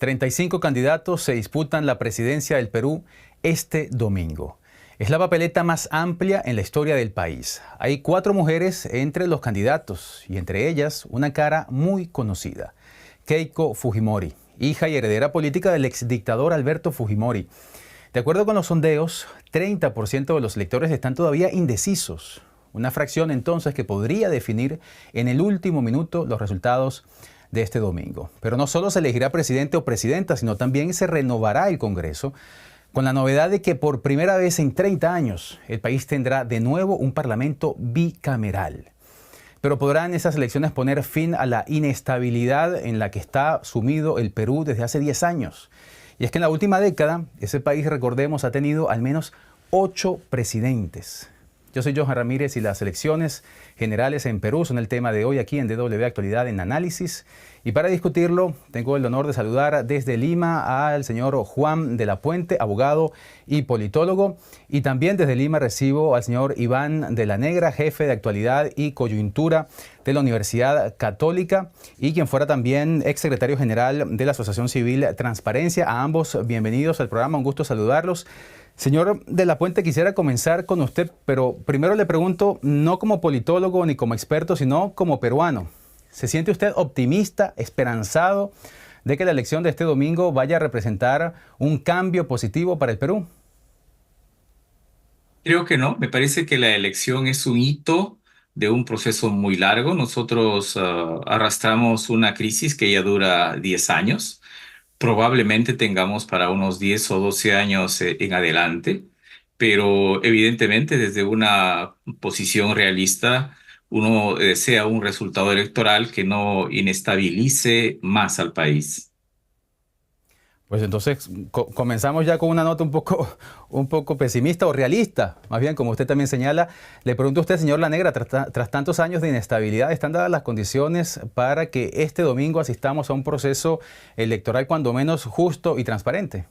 35 candidatos se disputan la presidencia del Perú este domingo. Es la papeleta más amplia en la historia del país. Hay 4 mujeres entre los candidatos y entre ellas una cara muy conocida, Keiko Fujimori, hija y heredera política del exdictador Alberto Fujimori. De acuerdo con los sondeos, 30% de los electores están todavía indecisos. Una fracción entonces que podría definir en el último minuto los resultados de este domingo. Pero no solo se elegirá presidente o presidenta, sino también se renovará el Congreso, con la novedad de que por primera vez en 30 años el país tendrá de nuevo un parlamento bicameral. Pero ¿podrán esas elecciones poner fin a la inestabilidad en la que está sumido el Perú desde hace 10 años? Y es que en la última década, ese país, recordemos, ha tenido al menos 8 presidentes. Yo soy Johan Ramírez y las elecciones generales en Perú son el tema de hoy aquí en DW Actualidad en Análisis. Y para discutirlo, tengo el honor de saludar desde Lima al señor Juan de la Puente, abogado y politólogo. Y también desde Lima recibo al señor Iván de la Negra, jefe de Actualidad y Coyuntura de la Universidad Católica y quien fuera también exsecretario general de la Asociación Civil Transparencia. A ambos, bienvenidos al programa, un gusto saludarlos. Señor de la Puente, quisiera comenzar con usted, pero primero le pregunto, no como politólogo ni como experto, sino como peruano. ¿Se siente usted optimista, esperanzado de que la elección de este domingo vaya a representar un cambio positivo para el Perú? Creo que no, me parece que la elección es un hito de un proceso muy largo. Nosotros arrastramos una crisis que ya dura 10 años. Probablemente tengamos para unos 10 o 12 años en adelante, pero evidentemente desde una posición realista uno desea un resultado electoral que no inestabilice más al país. Pues entonces comenzamos ya con una nota un poco pesimista o realista, más bien como usted también señala. Le pregunto a usted, señor La Negra, tras tantos años de inestabilidad, ¿están dadas las condiciones para que este domingo asistamos a un proceso electoral cuando menos justo y transparente?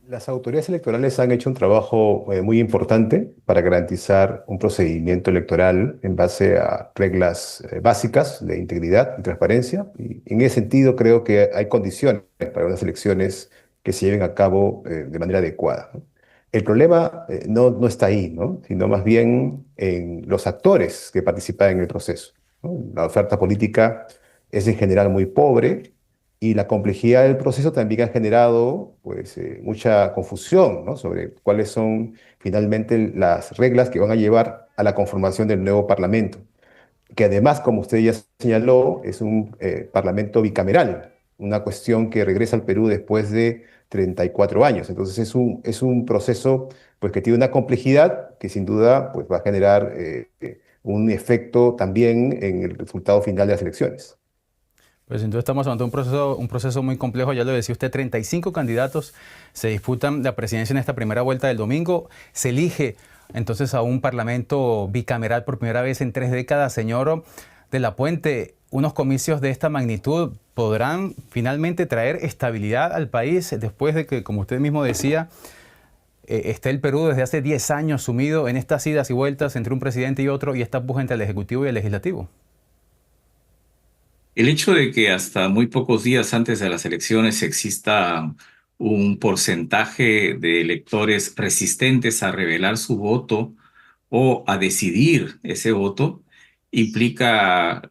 Las autoridades electorales han hecho un trabajo muy importante para garantizar un procedimiento electoral en base a reglas básicas de integridad y transparencia. Y en ese sentido creo que hay condiciones para unas elecciones que se lleven a cabo de manera adecuada, ¿no? El problema no está ahí, ¿no? Sino más bien en los actores que participan en el proceso, ¿no? La oferta política es en general muy pobre y la complejidad del proceso también ha generado pues, mucha confusión, ¿no? Sobre cuáles son finalmente las reglas que van a llevar a la conformación del nuevo Parlamento, que además, como usted ya señaló, es un Parlamento bicameral, una cuestión que regresa al Perú después de 34 años. Entonces es un proceso pues, que tiene una complejidad que sin duda pues, va a generar un efecto también en el resultado final de las elecciones. Pues entonces estamos ante un proceso muy complejo, ya lo decía usted, 35 candidatos se disputan la presidencia en esta primera vuelta del domingo. Se elige entonces a un parlamento bicameral por primera vez en 3 décadas. Señor de la Puente, unos comicios de esta magnitud podrán finalmente traer estabilidad al país después de que, como usted mismo decía, esté el Perú desde hace 10 años sumido en estas idas y vueltas entre un presidente y otro y esta puja entre el Ejecutivo y el Legislativo. El hecho de que hasta muy pocos días antes de las elecciones exista un porcentaje de electores resistentes a revelar su voto o a decidir ese voto implica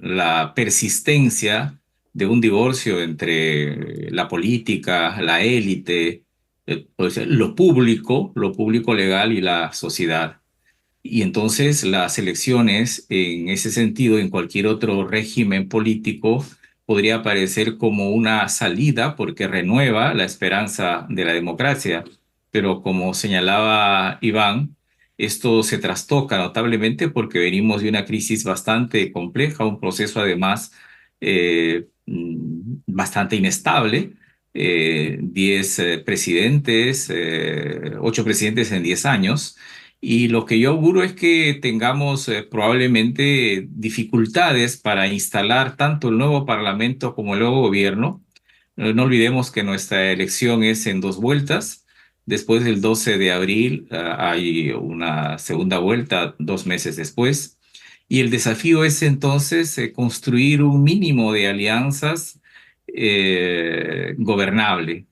la persistencia de un divorcio entre la política, la élite, pues, lo público legal y la sociedad. Y entonces las elecciones, en ese sentido, en cualquier otro régimen político, podría aparecer como una salida porque renueva la esperanza de la democracia. Pero como señalaba Iván, esto se trastoca notablemente porque venimos de una crisis bastante compleja, un proceso además bastante inestable. 10 presidentes, 8 presidentes en 10 años. Y lo que yo auguro es que tengamos probablemente dificultades para instalar tanto el nuevo Parlamento como el nuevo gobierno. No olvidemos que nuestra elección es en 2 vueltas. Después del 12 de abril hay una segunda vuelta 2 meses después. Y el desafío es entonces construir un mínimo de alianzas gobernable.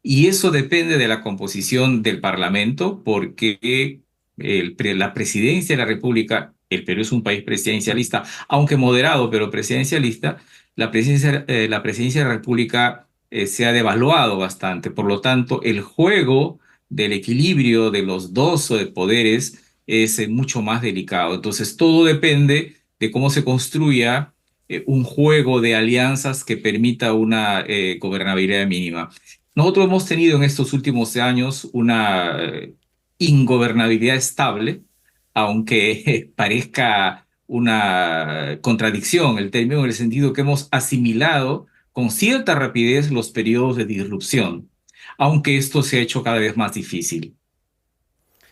Y eso depende de la composición del Parlamento, porque la presidencia de la República, el Perú es un país presidencialista, aunque moderado, pero presidencialista, la presidencia de la República se ha devaluado bastante. Por lo tanto, el juego del equilibrio de los dos poderes es mucho más delicado. Entonces, todo depende de cómo se construya un juego de alianzas que permita una gobernabilidad mínima. Nosotros hemos tenido en estos últimos años una ingobernabilidad estable, aunque parezca una contradicción el término, en el sentido que hemos asimilado con cierta rapidez los periodos de disrupción, aunque esto se ha hecho cada vez más difícil.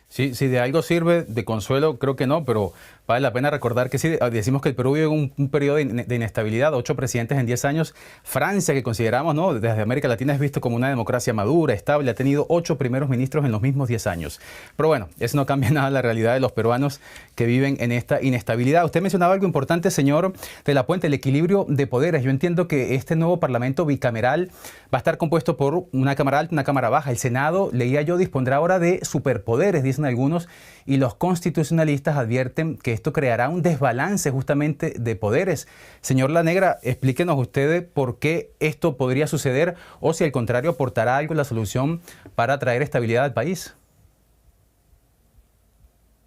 Sí, si de algo sirve de consuelo, creo que no, pero vale la pena recordar que sí, decimos que el Perú vive un periodo de inestabilidad, 8 presidentes en 10 años. Francia, que consideramos, ¿no?, desde América Latina es visto como una democracia madura, estable, ha tenido 8 primeros ministros en los mismos 10 años. Pero bueno, eso no cambia nada la realidad de los peruanos que viven en esta inestabilidad. Usted mencionaba algo importante, señor de la Puente, el equilibrio de poderes. Yo entiendo que este nuevo Parlamento bicameral va a estar compuesto por una Cámara Alta y una Cámara Baja. El Senado, leía yo, dispondrá ahora de superpoderes, dicen algunos, y los constitucionalistas advierten que esto creará un desbalance justamente de poderes. Señor La Negra, explíquenos ustedes por qué esto podría suceder o si al contrario aportará algo en la solución para traer estabilidad al país.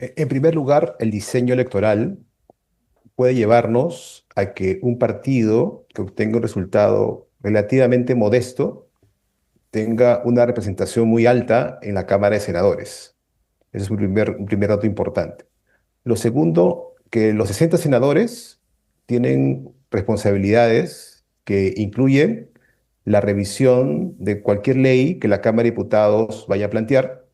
En primer lugar, el diseño electoral puede llevarnos a que un partido que obtenga un resultado relativamente modesto tenga una representación muy alta en la Cámara de Senadores. Ese es un primer dato importante. Lo segundo, que los 60 senadores tienen responsabilidades que incluyen la revisión de cualquier ley que la Cámara de Diputados vaya a plantear,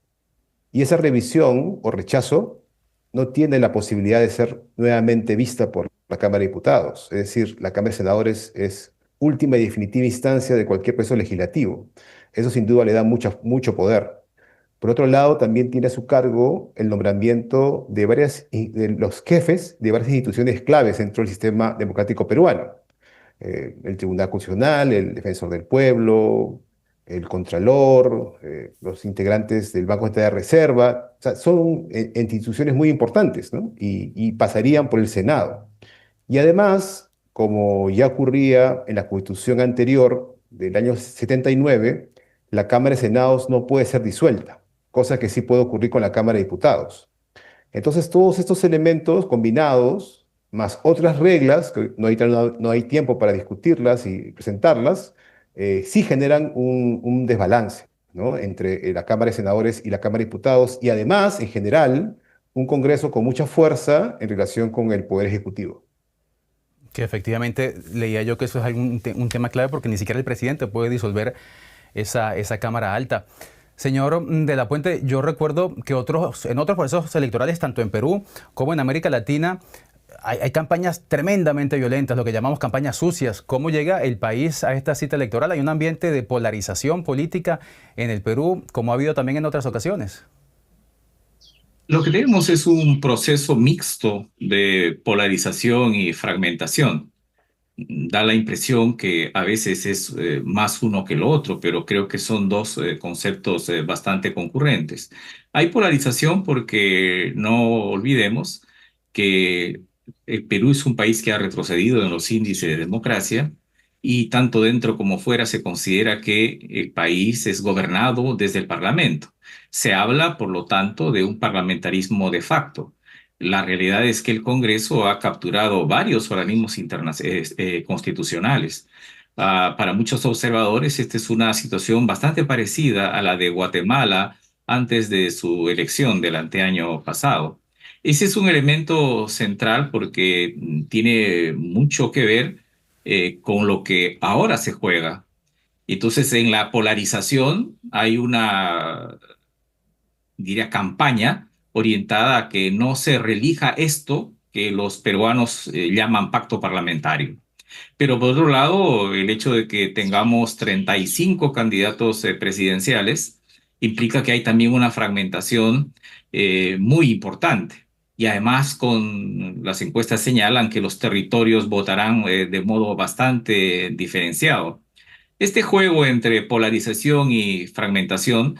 y esa revisión o rechazo no tiene la posibilidad de ser nuevamente vista por la Cámara de Diputados. Es decir, la Cámara de Senadores es última y definitiva instancia de cualquier proceso legislativo. Eso sin duda le da mucho poder. Por otro lado, también tiene a su cargo el nombramiento de los jefes de varias instituciones claves dentro del sistema democrático peruano. El Tribunal Constitucional, el Defensor del Pueblo, el Contralor, los integrantes del Banco Central de Reserva. O sea, son instituciones muy importantes, ¿no? Y pasarían por el Senado. Y además, como ya ocurría en la Constitución anterior del año 79, la Cámara de Senados no puede ser disuelta, cosa que sí puede ocurrir con la Cámara de Diputados. Entonces, todos estos elementos combinados, más otras reglas, que no hay tiempo para discutirlas y presentarlas, sí generan un desbalance, ¿no?, entre la Cámara de Senadores y la Cámara de Diputados, y además, en general, un Congreso con mucha fuerza en relación con el Poder Ejecutivo. Que efectivamente leía yo que eso es un tema clave porque ni siquiera el presidente puede disolver esa Cámara Alta. Señor de la Puente, yo recuerdo que en otros procesos electorales, tanto en Perú como en América Latina, hay campañas tremendamente violentas, lo que llamamos campañas sucias. ¿Cómo llega el país a esta cita electoral? Hay un ambiente de polarización política en el Perú, como ha habido también en otras ocasiones. Lo que tenemos es un proceso mixto de polarización y fragmentación. Da la impresión que a veces es más uno que lo otro, pero creo que son dos conceptos bastante concurrentes. Hay polarización porque no olvidemos que el Perú es un país que ha retrocedido en los índices de democracia y tanto dentro como fuera se considera que el país es gobernado desde el Parlamento. Se habla, por lo tanto, de un parlamentarismo de facto. La realidad es que el Congreso ha capturado varios organismos constitucionales. Para muchos observadores, esta es una situación bastante parecida a la de Guatemala antes de su elección del anteaño pasado. Ese es un elemento central porque tiene mucho que ver con lo que ahora se juega. Entonces, en la polarización hay una, diría, campaña orientada a que no se relija esto que los peruanos llaman pacto parlamentario. Pero por otro lado, el hecho de que tengamos 35 candidatos presidenciales implica que hay también una fragmentación muy importante. y además con las encuestas señalan que los territorios votarán de modo bastante diferenciado. Este juego entre polarización y fragmentación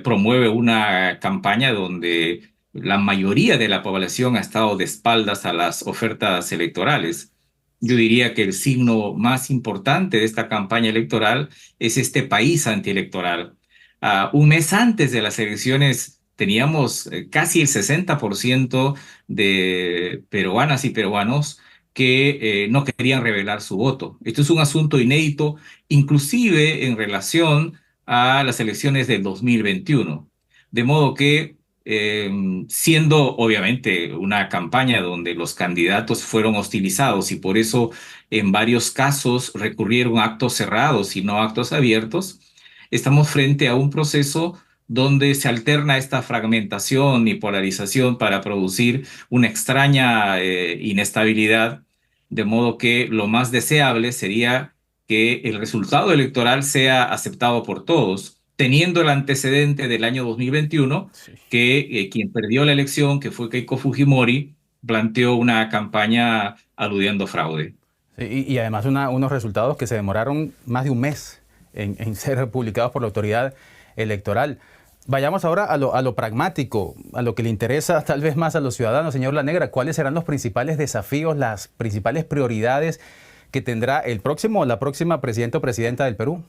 promueve una campaña donde la mayoría de la población ha estado de espaldas a las ofertas electorales. Yo diría que el signo más importante de esta campaña electoral es este país antielectoral. Un mes antes de las elecciones teníamos casi el 60% de peruanas y peruanos que no querían revelar su voto. Esto es un asunto inédito, inclusive en relación a las elecciones del 2021. De modo que, siendo obviamente una campaña donde los candidatos fueron hostilizados y por eso en varios casos recurrieron a actos cerrados y no a actos abiertos, estamos frente a un proceso donde se alterna esta fragmentación y polarización para producir una extraña inestabilidad, de modo que lo más deseable sería que el resultado electoral sea aceptado por todos, teniendo el antecedente del año 2021, Sí. que quien perdió la elección, que fue Keiko Fujimori, planteó una campaña aludiendo fraude. Sí, y además unos resultados que se demoraron más de un mes en ser publicados por la autoridad electoral. Vayamos ahora a lo pragmático, a lo que le interesa tal vez más a los ciudadanos. Señor La Negra, ¿cuáles serán los principales desafíos, las principales prioridades que tendrá el próximo o la próxima presidente o presidenta del Perú?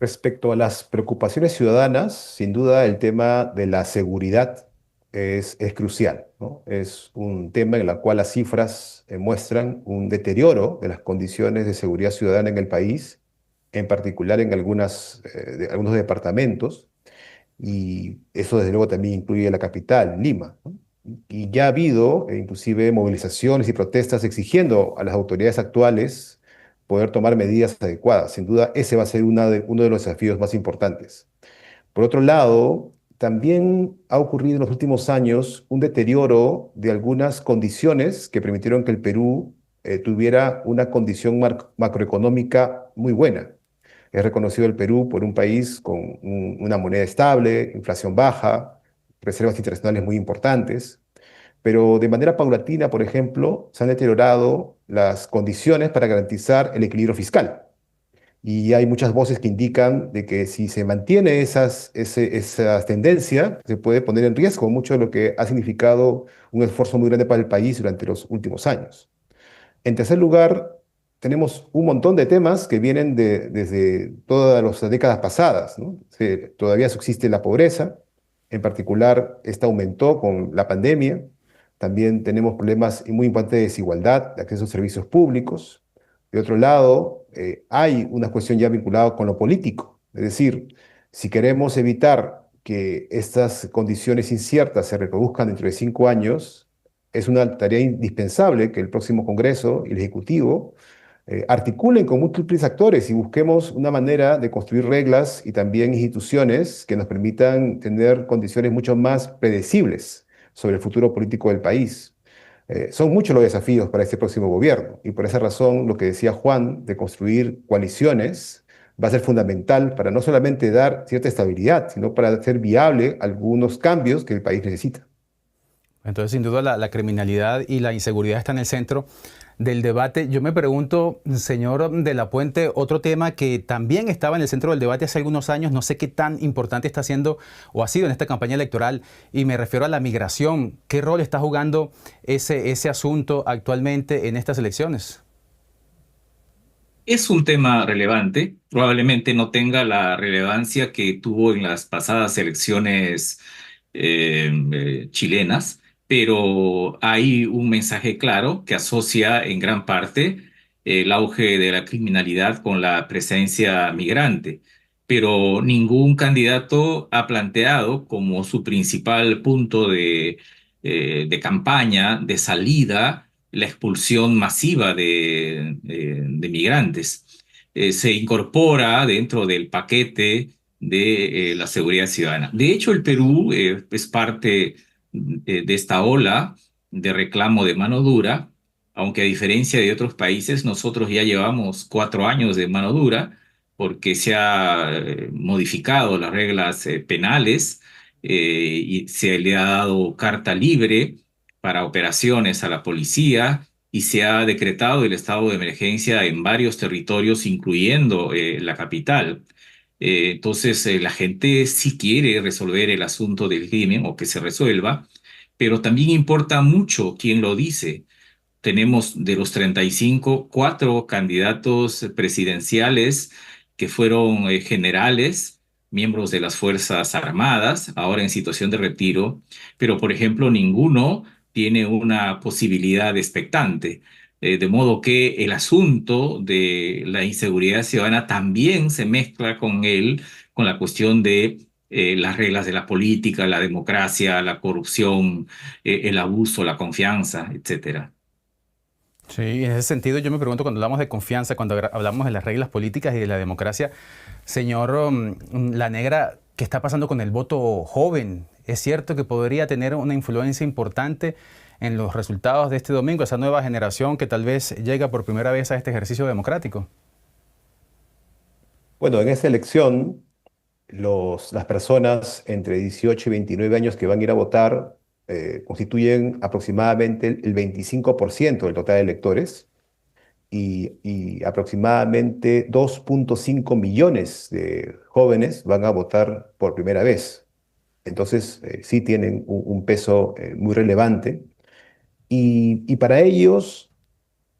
Respecto a las preocupaciones ciudadanas, sin duda el tema de la seguridad es crucial, ¿no? Es un tema en el cual las cifras muestran un deterioro de las condiciones de seguridad ciudadana en el país, en particular en algunos departamentos, y eso desde luego también incluye la capital, Lima, ¿no? Y ya ha habido inclusive movilizaciones y protestas exigiendo a las autoridades actuales poder tomar medidas adecuadas. Sin duda, ese va a ser uno de los desafíos más importantes. Por otro lado, también ha ocurrido en los últimos años un deterioro de algunas condiciones que permitieron que el Perú tuviera una condición macroeconómica muy buena. Es reconocido el Perú por un país con una moneda estable, inflación baja, reservas internacionales muy importantes, pero de manera paulatina, por ejemplo, se han deteriorado las condiciones para garantizar el equilibrio fiscal. Y hay muchas voces que indican de que si se mantiene esa tendencia, se puede poner en riesgo mucho de lo que ha significado un esfuerzo muy grande para el país durante los últimos años. En tercer lugar, tenemos un montón de temas que vienen desde todas las décadas pasadas, ¿no? Todavía subsiste la pobreza, en particular esta aumentó con la pandemia. También tenemos problemas muy importantes de desigualdad, de acceso a servicios públicos. De otro lado, hay una cuestión ya vinculada con lo político, es decir, si queremos evitar que estas condiciones inciertas se reproduzcan dentro de 5 años, es una tarea indispensable que el próximo Congreso y el Ejecutivo articulen con múltiples actores y busquemos una manera de construir reglas y también instituciones que nos permitan tener condiciones mucho más predecibles sobre el futuro político del país. Son muchos los desafíos para este próximo gobierno y por esa razón lo que decía Juan de construir coaliciones va a ser fundamental para no solamente dar cierta estabilidad, sino para hacer viable algunos cambios que el país necesita. Entonces, sin duda, la criminalidad y la inseguridad están en el centro del debate. Yo me pregunto, señor de la Puente, otro tema que también estaba en el centro del debate hace algunos años, no sé qué tan importante está siendo o ha sido en esta campaña electoral, y me refiero a la migración. ¿Qué rol está jugando ese asunto actualmente en estas elecciones? Es un tema relevante, probablemente no tenga la relevancia que tuvo en las pasadas elecciones chilenas, pero hay un mensaje claro que asocia en gran parte el auge de la criminalidad con la presencia migrante, pero ningún candidato ha planteado como su principal punto de campaña, de salida, la expulsión masiva de migrantes. Se incorpora dentro del paquete de la seguridad ciudadana. De hecho, el Perú es parte de esta ola de reclamo de mano dura, aunque a diferencia de otros países, nosotros ya llevamos 4 años de mano dura porque se han modificado las reglas penales y se le ha dado carta libre para operaciones a la policía y se ha decretado el estado de emergencia en varios territorios, incluyendo la capital. Entonces, la gente sí quiere resolver el asunto del crimen o que se resuelva, pero también importa mucho quién lo dice. Tenemos de los 35, 4 candidatos presidenciales que fueron generales, miembros de las Fuerzas Armadas, ahora en situación de retiro, pero por ejemplo ninguno tiene una posibilidad expectante. De modo que el asunto de la inseguridad ciudadana también se mezcla con él, con la cuestión de las reglas de la política, la democracia, la corrupción, el abuso, la confianza, etcétera. Sí, en ese sentido yo me pregunto cuando hablamos de confianza, cuando hablamos de las reglas políticas y de la democracia, señor La Negra, ¿qué está pasando con el voto joven? ¿Es cierto que podría tener una influencia importante en los resultados de este domingo, esa nueva generación que tal vez llega por primera vez a este ejercicio democrático? Bueno, en esta elección, las personas entre 18 y 29 años que van a ir a votar constituyen aproximadamente el 25% del total de electores y aproximadamente 2,5 millones de jóvenes van a votar por primera vez. Entonces, sí tienen un peso muy relevante. Y para ellos,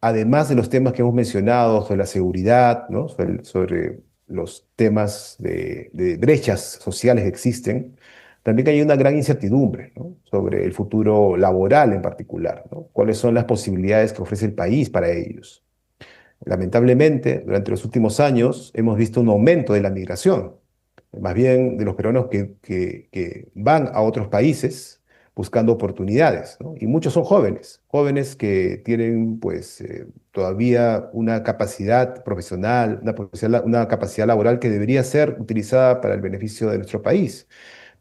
además de los temas que hemos mencionado sobre la seguridad, ¿no? Sobre los temas de brechas sociales que existen, también hay una gran incertidumbre, ¿no? Sobre el futuro laboral en particular, ¿no? ¿Cuáles son las posibilidades que ofrece el país para ellos? Lamentablemente, durante los últimos años hemos visto un aumento de la migración, más bien de los peruanos que van a otros países buscando oportunidades, ¿no? Y muchos son jóvenes, jóvenes que tienen pues todavía una capacidad profesional, una capacidad laboral que debería ser utilizada para el beneficio de nuestro país,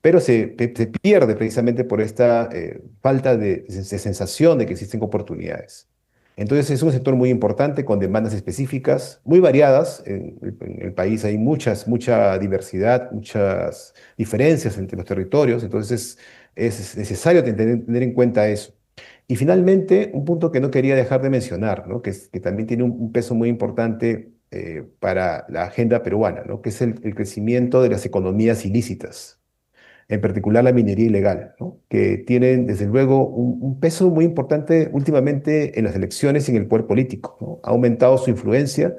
pero se pierde precisamente por esta falta de sensación de que existen oportunidades. Entonces es un sector muy importante con demandas específicas, muy variadas. En el país hay mucha diversidad, muchas diferencias entre los territorios, entonces es necesario tener en cuenta eso. Y finalmente, un punto que no quería dejar de mencionar, ¿no? Que también tiene un peso muy importante para la agenda peruana, ¿no? Que es el crecimiento de las economías ilícitas, en particular la minería ilegal, ¿no? Que tienen desde luego un peso muy importante últimamente en las elecciones y en el poder político, ¿no? Ha aumentado su influencia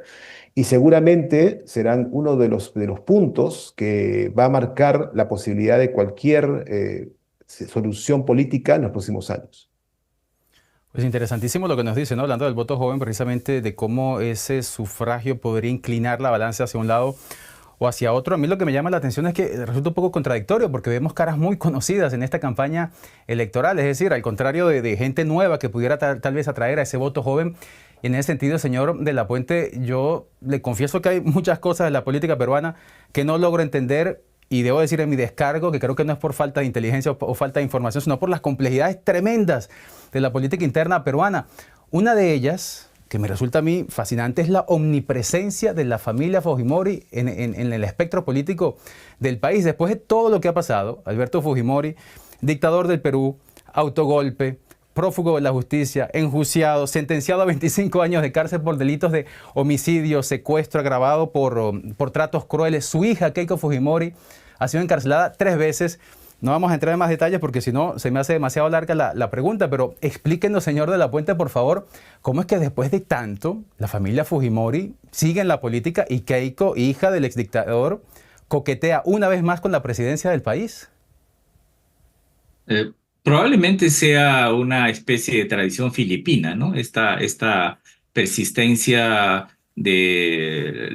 y seguramente serán uno de los puntos que va a marcar la posibilidad de cualquier solución política en los próximos años. Pues interesantísimo lo que nos dice, ¿no? Hablando del voto joven, precisamente de cómo ese sufragio podría inclinar la balanza hacia un lado o hacia otro. A mí lo que me llama la atención es que resulta un poco contradictorio porque vemos caras muy conocidas en esta campaña electoral, es decir, al contrario de gente nueva que pudiera tal vez atraer a ese voto joven. Y en ese sentido, señor De la Puente, yo le confieso que hay muchas cosas en la política peruana que no logro entender y debo decir en mi descargo que creo que no es por falta de inteligencia o falta de información, sino por las complejidades tremendas de la política interna peruana. Una de ellas, que me resulta a mí fascinante, es la omnipresencia de la familia Fujimori en el espectro político del país. Después de todo lo que ha pasado, Alberto Fujimori, dictador del Perú, autogolpe, prófugo de la justicia, enjuiciado, sentenciado a 25 años de cárcel por delitos de homicidio, secuestro agravado por tratos crueles. Su hija, Keiko Fujimori, ha sido encarcelada 3 veces. No vamos a entrar en más detalles porque si no se me hace demasiado larga la pregunta, pero explíquenos, señor De la Puente, por favor, cómo es que después de tanto la familia Fujimori sigue en la política y Keiko, hija del exdictador, coquetea una vez más con la presidencia del país. Probablemente sea una especie de tradición filipina, ¿no? Esta persistencia de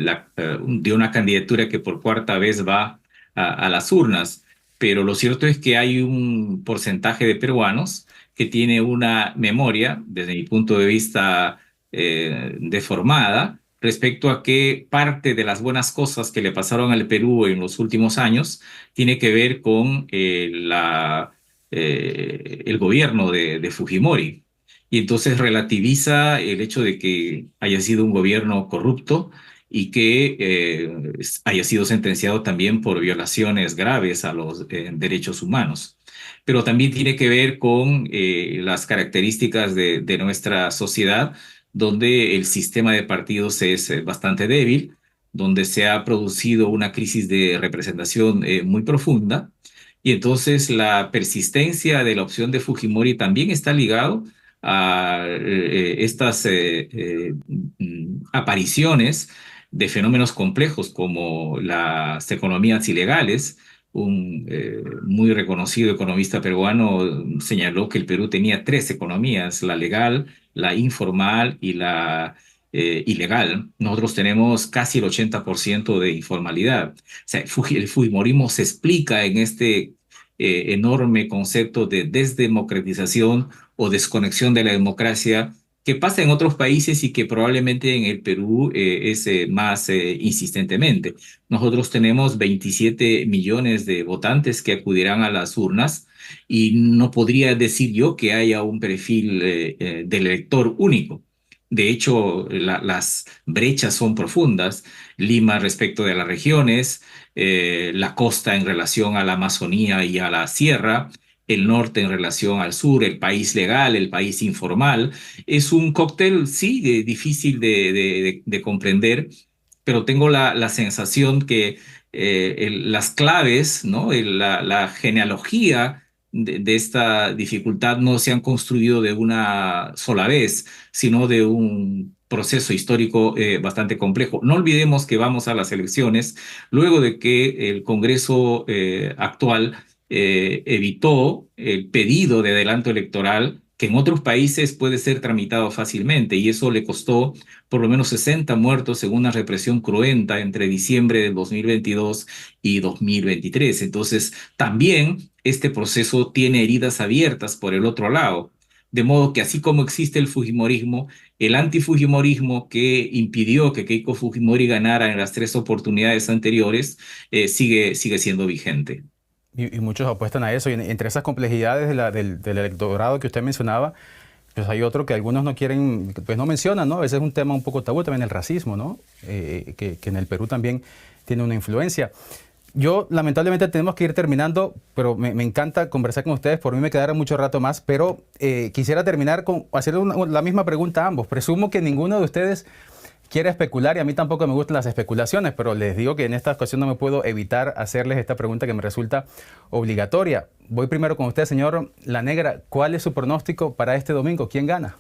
una candidatura que por cuarta vez va a las urnas. Pero lo cierto es que hay un porcentaje de peruanos que tiene una memoria, desde mi punto de vista, deformada respecto a que parte de las buenas cosas que le pasaron al Perú en los últimos años tiene que ver con el gobierno de Fujimori. Y entonces relativiza el hecho de que haya sido un gobierno corrupto y que haya sido sentenciado también por violaciones graves a los derechos humanos. Pero también tiene que ver con las características de nuestra sociedad, donde el sistema de partidos es bastante débil, donde se ha producido una crisis de representación muy profunda, y entonces la persistencia de la opción de Fujimori también está ligado a estas apariciones de fenómenos complejos como las economías ilegales. Un muy reconocido economista peruano señaló que el Perú tenía tres economías: la legal, la informal y la ilegal. Nosotros tenemos casi el 80% de informalidad. O sea, el fujimorismo se explica en este enorme concepto de desdemocratización o desconexión de la democracia, que pasa en otros países y que probablemente en el Perú es más insistentemente. Nosotros tenemos 27 millones de votantes que acudirán a las urnas, y no podría decir yo que haya un perfil del elector único. De hecho, las brechas son profundas. Lima respecto de las regiones, la costa en relación a la Amazonía y a la sierra, el norte en relación al sur, el país legal, el país informal. Es un cóctel, sí, difícil de comprender, pero tengo la sensación que las claves, ¿no? La genealogía de esta dificultad no se han construido de una sola vez, sino de un proceso histórico bastante complejo. No olvidemos que vamos a las elecciones luego de que el Congreso actual evitó el pedido de adelanto electoral, que en otros países puede ser tramitado fácilmente, y eso le costó por lo menos 60 muertos en una represión cruenta entre diciembre del 2022 y 2023. Entonces, también este proceso tiene heridas abiertas por el otro lado. De modo que así como existe el fujimorismo, el antifujimorismo que impidió que Keiko Fujimori ganara en las tres oportunidades anteriores sigue siendo vigente. Y muchos apuestan a eso. Y entre esas complejidades del electorado que usted mencionaba, pues hay otro que algunos no quieren, pues no mencionan, ¿no? Ese es un tema un poco tabú, también el racismo, ¿no? Que en el Perú también tiene una influencia. Yo, lamentablemente, tenemos que ir terminando, pero me encanta conversar con ustedes. Por mí me quedaron mucho rato más, pero quisiera terminar con hacerle la misma pregunta a ambos. Presumo que ninguno de ustedes quiere especular, y a mí tampoco me gustan las especulaciones, pero les digo que en esta ocasión no me puedo evitar hacerles esta pregunta que me resulta obligatoria. Voy primero con usted, señor La Negra. ¿Cuál es su pronóstico para este domingo? ¿Quién gana?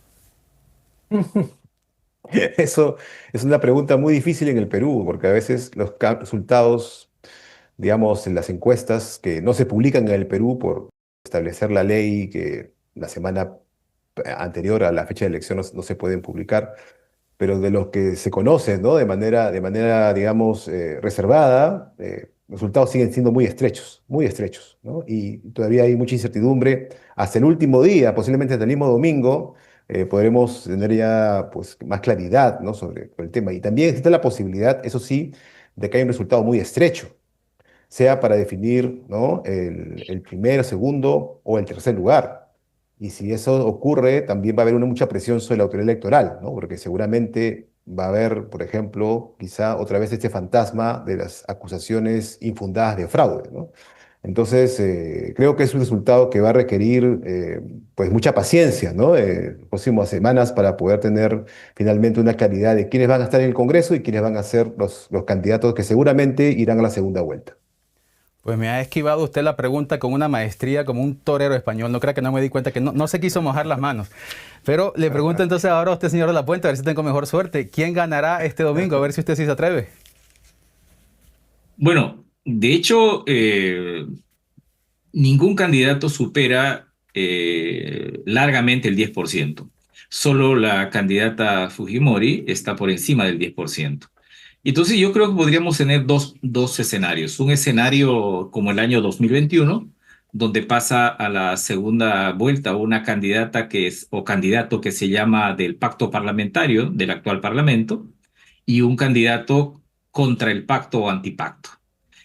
Eso es una pregunta muy difícil en el Perú, porque a veces los resultados, digamos, en las encuestas que no se publican en el Perú por establecer la ley que la semana anterior a la fecha de elección no se pueden publicar, pero de los que se conocen, ¿no? De manera, digamos, reservada, los resultados siguen siendo muy estrechos, ¿no? Y todavía hay mucha incertidumbre. Hasta el último día, posiblemente hasta el mismo domingo, podremos tener ya, pues, más claridad, ¿no? sobre el tema. Y también existe la posibilidad, eso sí, de que haya un resultado muy estrecho, sea para definir, ¿no? el primero, segundo o el tercer lugar. Y si eso ocurre, también va a haber mucha presión sobre la autoridad electoral, ¿no? Porque seguramente va a haber, por ejemplo, quizá otra vez este fantasma de las acusaciones infundadas de fraude, ¿no? Entonces, creo que es un resultado que va a requerir, pues, mucha paciencia, ¿no? Las próximas semanas, para poder tener finalmente una claridad de quiénes van a estar en el Congreso y quiénes van a ser los candidatos que seguramente irán a la segunda vuelta. Pues me ha esquivado usted la pregunta con una maestría como un torero español. No crea que no me di cuenta, que no se quiso mojar las manos. Pero le pregunto entonces ahora a usted, señor de la Puente, a ver si tengo mejor suerte. ¿Quién ganará este domingo? A ver si usted sí se atreve. Bueno, de hecho, ningún candidato supera largamente el 10%. Solo la candidata Fujimori está por encima del 10%. Y entonces yo creo que podríamos tener dos escenarios. Un escenario como el año 2021, donde pasa a la segunda vuelta una candidata o candidato que se llama del pacto parlamentario, del actual parlamento, y un candidato contra el pacto o antipacto.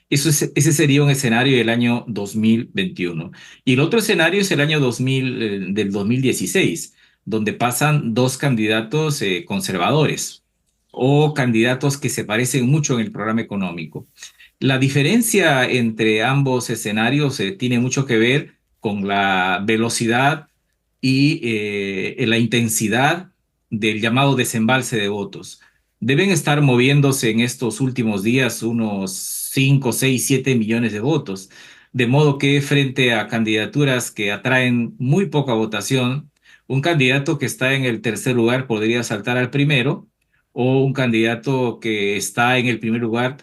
Ese sería un escenario del año 2021. Y el otro escenario es el año del 2016, donde pasan dos candidatos conservadores. o candidatos que se parecen mucho en el programa económico. La diferencia entre ambos escenarios tiene mucho que ver con la velocidad y la intensidad del llamado desembalse de votos. Deben estar moviéndose en estos últimos días unos 5, 6, 7 millones de votos, de modo que frente a candidaturas que atraen muy poca votación, un candidato que está en el tercer lugar podría saltar al primero, o un candidato que está en el primer lugar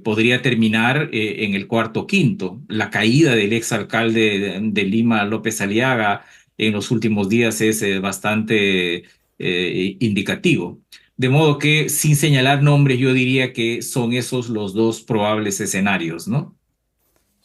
podría terminar en el cuarto o quinto. La caída del exalcalde de Lima, López Aliaga, en los últimos días es bastante indicativo. De modo que, sin señalar nombres, yo diría que son esos los dos probables escenarios, ¿no?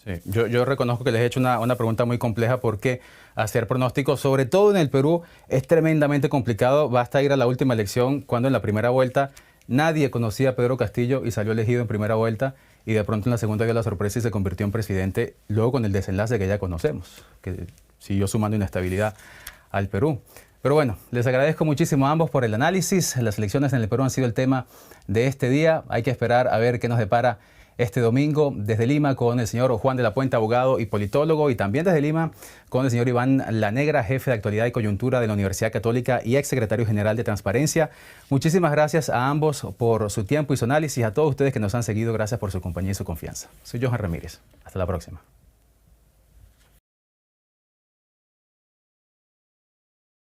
Sí, yo reconozco que les he hecho una pregunta muy compleja porque hacer pronósticos, sobre todo en el Perú, es tremendamente complicado. Basta ir a la última elección cuando en la primera vuelta nadie conocía a Pedro Castillo y salió elegido en primera vuelta y de pronto en la segunda dio la sorpresa y se convirtió en presidente, luego con el desenlace que ya conocemos, que siguió sumando inestabilidad al Perú. Pero bueno, les agradezco muchísimo a ambos por el análisis. Las elecciones en el Perú han sido el tema de este día. Hay que esperar a ver qué nos depara este domingo desde Lima con el señor Juan de la Puente, abogado y politólogo, y también desde Lima con el señor Iván Lanegra, jefe de actualidad y coyuntura de la Universidad Católica y exsecretario general de Transparencia. Muchísimas gracias a ambos por su tiempo y su análisis. A todos ustedes que nos han seguido, gracias por su compañía y su confianza. Soy Johan Ramírez. Hasta la próxima.